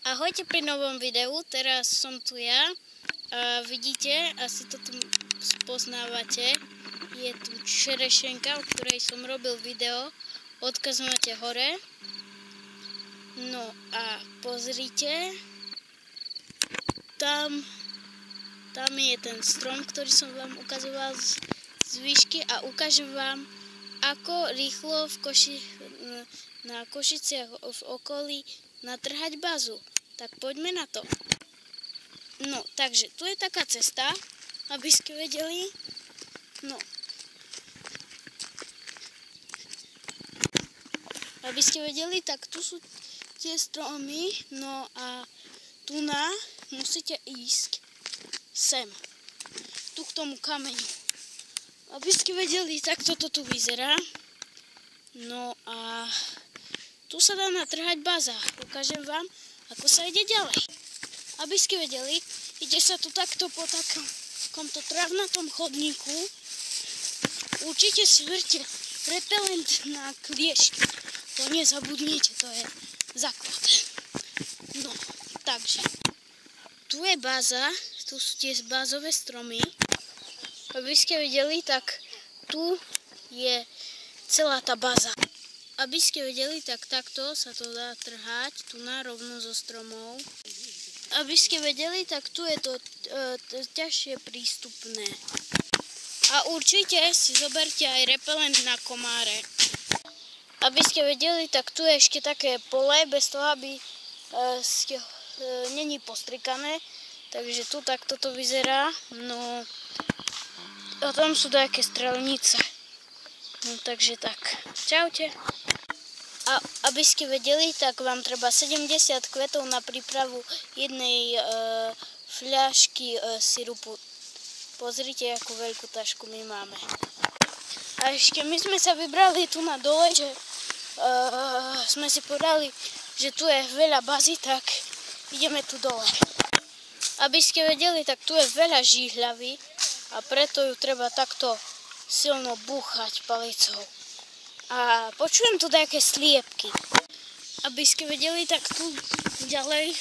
Ahojte pri novom videu, teraz som tu ja a vidíte, asi to tu spoznávate, je tu čerešenka, o ktorej som robil video, odkaz máte hore. No a pozrite, tam je ten strom, ktorý som vám ukazoval z výšky a ukážem vám, ako rýchlo na Košiciach v okolí natrhať bazu. Tak poďme na to. No, takže tu je taká cesta, aby ste vedeli. No. Aby ste vedeli, tak tu sú tie stromy. No a tu musíte ísť sem. Tu k tomu kameňu. Aby ste vedeli, tak toto tu vyzerá. No a tu sa dá natrhať baza. Ukážem vám, ako sa ide ďalej. Aby ste vedeli, ide sa tu takto po takomto travnatom chodníku. Určite si berte repelent na kliešky. To nezabudnite, to je základ. No, takže tu je baza, tu sú tie bázové stromy. Aby ste vedeli, tak tu je celá tá baza. Aby ste vedeli, tak takto sa to dá trhať, tu rovno zo stromov. Aby ste vedeli, tak tu je to ťažšie prístupné. A určite si zoberte aj repelent na komáre. Aby ste vedeli, tak tu je ešte také pole, bez toho, aby není postrikané. Takže tu takto to vyzerá. No a tam sú nejaké strelnice. No takže tak. Čaute. A aby ste vedeli, tak vám treba 70 kvetov na prípravu jednej fľašky sirupu. Pozrite, akú veľkú tašku my máme. A ešte my sme sa vybrali tu na dole, že sme si povedali, že tu je veľa bazy, tak ideme tu dole. Aby ste vedeli, tak tu je veľa žihľavy a preto ju treba takto silno búchať palicou. A počujem tu nejaké sliepky. Aby ste vedeli, tak tu ďalej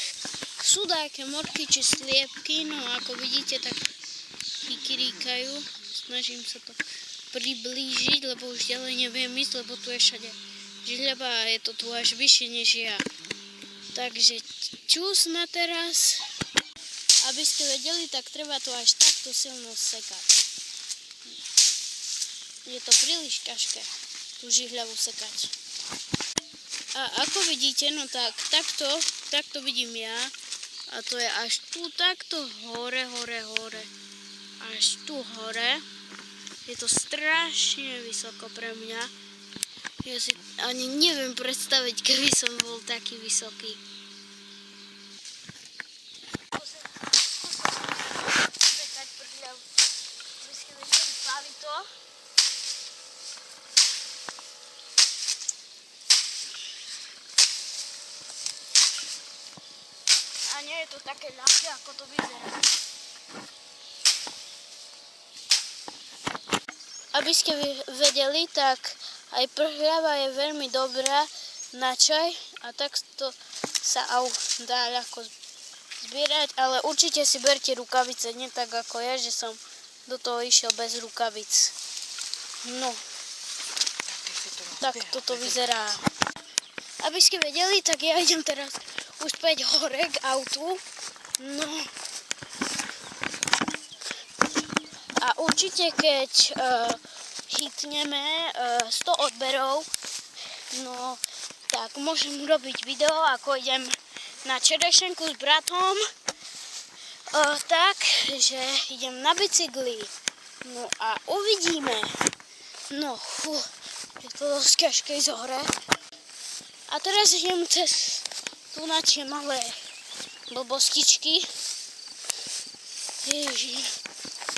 sú nejaké morky či sliepky. No a ako vidíte, tak kykyríkajú. Snažím sa to priblížiť, lebo už ďalej neviem ísť, lebo tu je všade žihľava a je to tu až vyššie než ja. Takže čus na teraz. Aby ste vedeli, tak treba to až takto silno sekať. Je to príliš ťažké, tú žihľavu sekať. A ako vidíte, no tak takto vidím ja. A to je až tu takto hore. Až tu hore. Je to strašne vysoko pre mňa. Ja si ani neviem predstaviť, keby som bol taký vysoký. A nie je to také ľahké, ako to vyzerá. Aby ste vedeli, tak aj prhľava je veľmi dobrá na čaj a tak to sa dá ľahko zbierať, ale určite si berte rukavice, nie tak ako ja, že som do toho išiel bez rukavic. No, tak toto vyzerá. Aby ste vedeli, tak ja idem teraz už späť hore k autu. No. A určite, keď chytneme 100 odberov, no, tak môžem urobiť video, ako idem na čerešenku s bratom. Tak, že idem na bicykli. No a uvidíme. No, je to dosť ťažké ísť hore. A teraz idem cez tu na tie malé blbostičky. Ježi,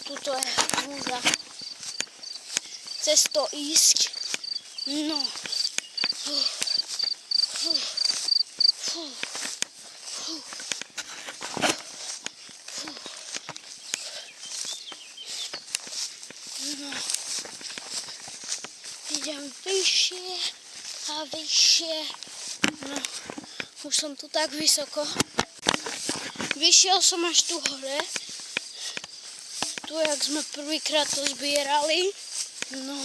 tuto je hrúza. Cez to ísť. No. No. Idem vyššie a vyššie. No. Už už som tu tak vysoko. Vyšiel som až tu hore. Tu, jak sme prvýkrát to zbierali. No,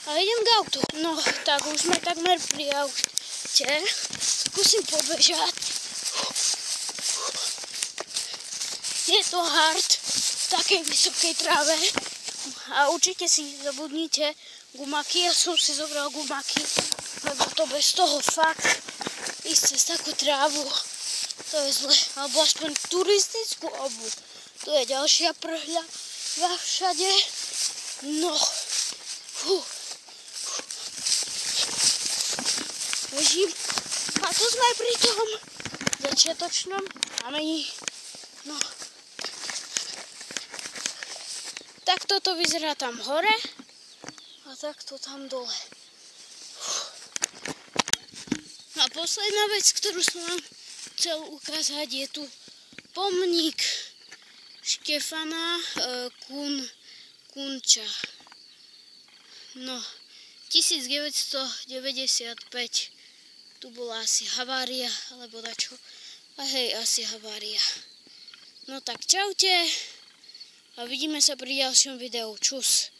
a idem k autu. No, tak už sme takmer pri aute. Skúsim pobežať. Je to hard v takej vysokej tráve. A určite si zabudnite gumaky. Ja som si zobral gumaky, lebo to bez toho fakt ísť cez takú trávu, to je zle. Alebo aspoň turistickú obuv. Tu je ďalšia prhľava všade. No. Bežím. A tu sme pri tom začiatočnom kameni. No. Tak toto vyzerá tam hore a takto tam dole. A posledná vec, ktorú som vám chcel ukázať, je tu pomník Štefana Kunča. No, 1995 tu bola asi havária, alebo dačo. A hej, asi havária. No tak čaute. A vidíme sa pri ďalšom videu. Čus.